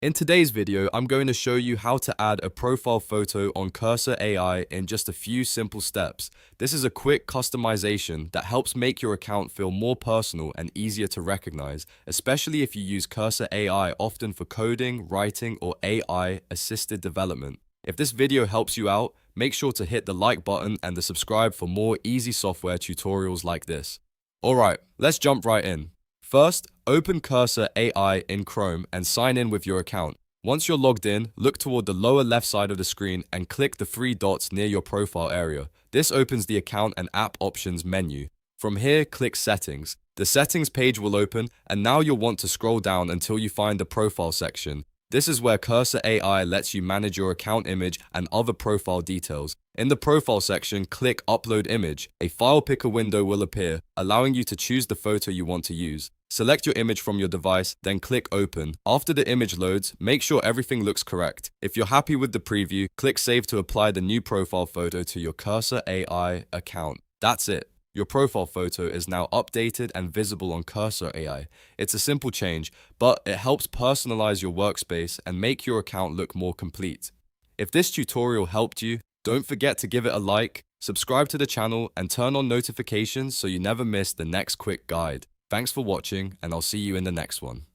In today's video, I'm going to show you how to add a profile photo on Cursor AI in just a few simple steps. This is a quick customization that helps make your account feel more personal and easier to recognize, especially if you use Cursor AI often for coding, writing, or AI-assisted development. If this video helps you out, make sure to hit the like button and the subscribe for more easy software tutorials like this. Alright, let's jump right in. First, open Cursor AI in Chrome and sign in with your account. Once you're logged in, look toward the lower left side of the screen and click the three dots near your profile area. This opens the Account and App Options menu. From here, click Settings. The Settings page will open, and now you'll want to scroll down until you find the Profile section. This is where Cursor AI lets you manage your account image and other profile details. In the Profile section, click Upload Image. A file picker window will appear, allowing you to choose the photo you want to use. Select your image from your device, then click Open. After the image loads, make sure everything looks correct. If you're happy with the preview, click Save to apply the new profile photo to your Cursor AI account. That's it. Your profile photo is now updated and visible on Cursor AI. It's a simple change, but it helps personalize your workspace and make your account look more complete. If this tutorial helped you, don't forget to give it a like, subscribe to the channel, and turn on notifications so you never miss the next quick guide. Thanks for watching, and I'll see you in the next one.